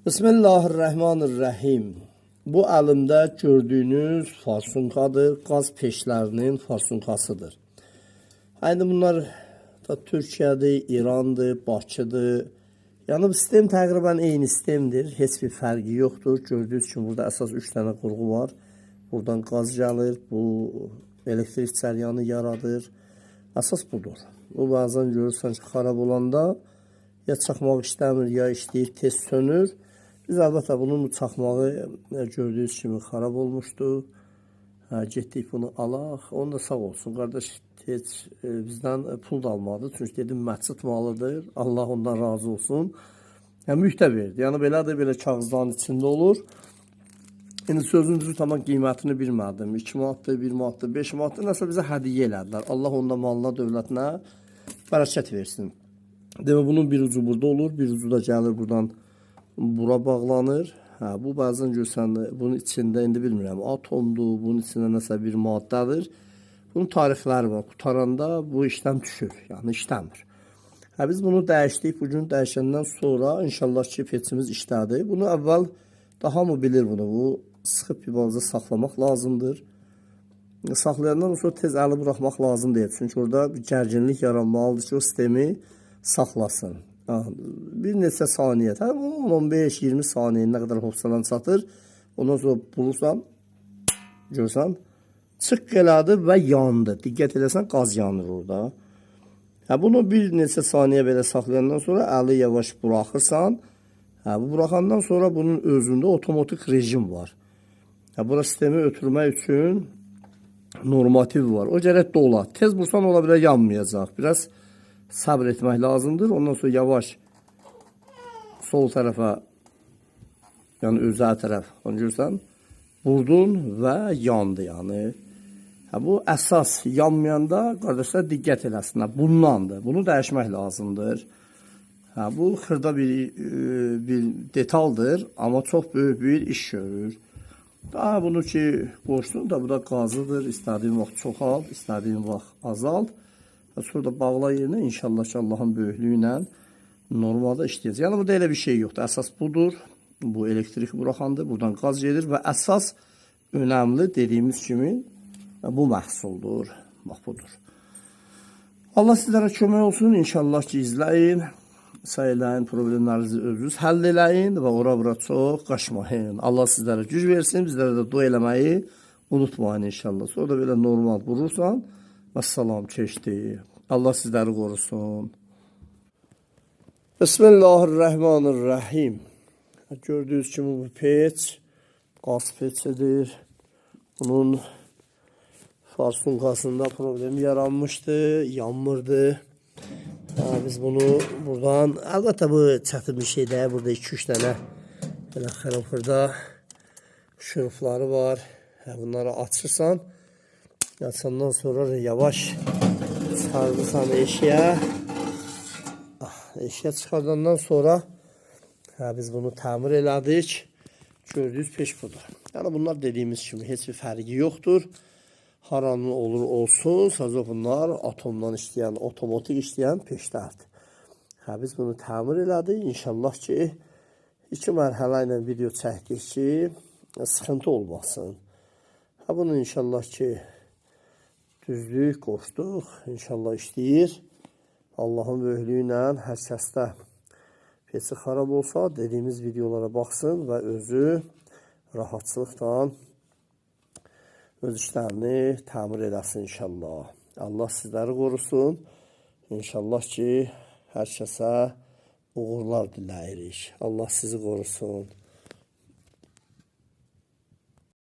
Bismillahirrahmanirrahim. Bu əlimdə gördüyünüz farsunkadır. Qaz peşlərinin farsunkasıdır. Aynı bunlar da Türkiyədir, İrandır, Bakıdır. Yəni bu sistem təqribən eyni sistemdir. Heç bir fərqi yoxdur. Gördüyünüz kimi burada əsas 3 dənə qurğu var. Buradan qaz gəlir. Bu elektrik cəryanı yaradır. Əsas budur. Bu bazen görürsən ki, xarab olanda ya çaxmaq işləmir, ya işləyir, tez sönür. Biz əlbəttə bunun çaxmağı gördüyünüz kimi xarab olmuşdu. Getdik bunu alaq. Onu da sağ olsun. Qardaş heç bizdən pul da almadı. Çünki dedim məscid malıdır. Allah ondan razı olsun. Mühtə verdi. Yəni belədir, belə kağızların içində olur. İndi sözün düzü tamam qiymətini bilmədim. 2 manatdır, 1 manatdır, 5 manatdır. Nəsə bizə hədiyyə elədilər. Allah onda malına, dövlətinə bərəkət versin. Demək bunun bir ucu burada olur. Bir ucu da gəlir buradan bura bağlanır. Bu bəzən görsən bunun içində indi bilmirəm atomdur, bunun içində nəsə bir maddədir. Bunun tarixləri var. Qutaranda bu işləm düşür, yəni işləmir. Biz bunu dəyişdik. Bugün dəyişəndən sonra inşallah ki peçimiz işlədi. Bunu əvvəl daha mı bilir bunu? Bu sıxıb bir balaca saxlamaq lazımdır. Saxlayandan sonra tez əli buraxmaq lazım deyil. Çünki orada bir gərginlik yaranmalıdır ki o sistemi saxlasın. Bir neçə saniyə, 15-20 saniyə nə qədər hopsalan çatır. Ondan sonra bulursan, görsən, çıx elədi və yandı. Diqqət eləsən, qaz yanır orada. Bunu bir neçə saniyə belə saxlayandan sonra əli yavaş buraxırsan. Bu buraxandan sonra bunun özündə otomatik rejim var. Bura sistemi ötürmək üçün normativ var. O gərək dola. Tez bursan ola bilər yanmayacaq. Biraz sabır etmək lazımdır. Ondan sonra yavaş sol tərəfə, yəni özə tərəf, onu görürsən, vurdun və yandı. Yəni bu əsas yanmayanda qardaşlar diqqət eləsinlər. Bundandır. Bunu dəyişmək lazımdır. Bu xırda bir detaldır, amma çox böyük bir iş görür. Daha bunu ki qoşdun da bu da qazıdır. İstədiyin vaxt çoxal, istədiyin vaxt azalt. Sonra bağla yerinə inşallah ki Allahın böyüklüyü ilə normalda işləyəcək. Yəni burada elə bir şey yoxdur. Əsas budur. Bu elektrik buraxandır. Buradan qaz gedir və əsas önəmli dediyimiz kimi bu məhsuldur. Bax budur. Allah sizlərə kömək olsun. İnşallah ki izləyin. Sayılayın, problemlərinizi özünüz həll eləyin və ora-bura çox qaçmayın. Allah sizlərə güc versin. Bizlərə də dua eləməyi unutmayın inşallah. Sonra da belə normal vurursan Əssalam keçdi. Allah sizləri qorusun. Bismillahirrahmanirrahim. Gördüyünüz kimi bu peç qaz peçidir. Bunun farsunkasında problem yaranmışdı, yanmırdı. Biz bunu buradan, əlbəttə bu çətin bir şey deyil. Burada 2-3 dənə belə xırda şurufları var. Bunları açırsan, açandan sonra yavaş çıxardırsan eşiyə. Eşiyə çıxardandan sonra biz bunu təmir elədik. Gördüyünüz peş budur. Yəni bunlar dediyimiz kimi heç bir fərqi yoxdur. Haranın olur olsun. Sadəcə bunlar atomdan işləyən, otomatik işləyən peşlərdir. Biz bunu təmir elədik. İnşallah ki 2 mərhələ ilə video çəkdik ki sıxıntı olmasın. Bunu inşallah ki düzlük qoşduq. İnşallah işləyir. Allahın böyüklüyü ilə hər kəsdə peçi xarab olsa dediyimiz videolara baxsın və özü rahatçılıqla öz işlərini təmir eləsin inşallah. Allah sizləri qorusun. İnşallah ki hər kəsə uğurlar diləyirik. Allah sizi qorusun.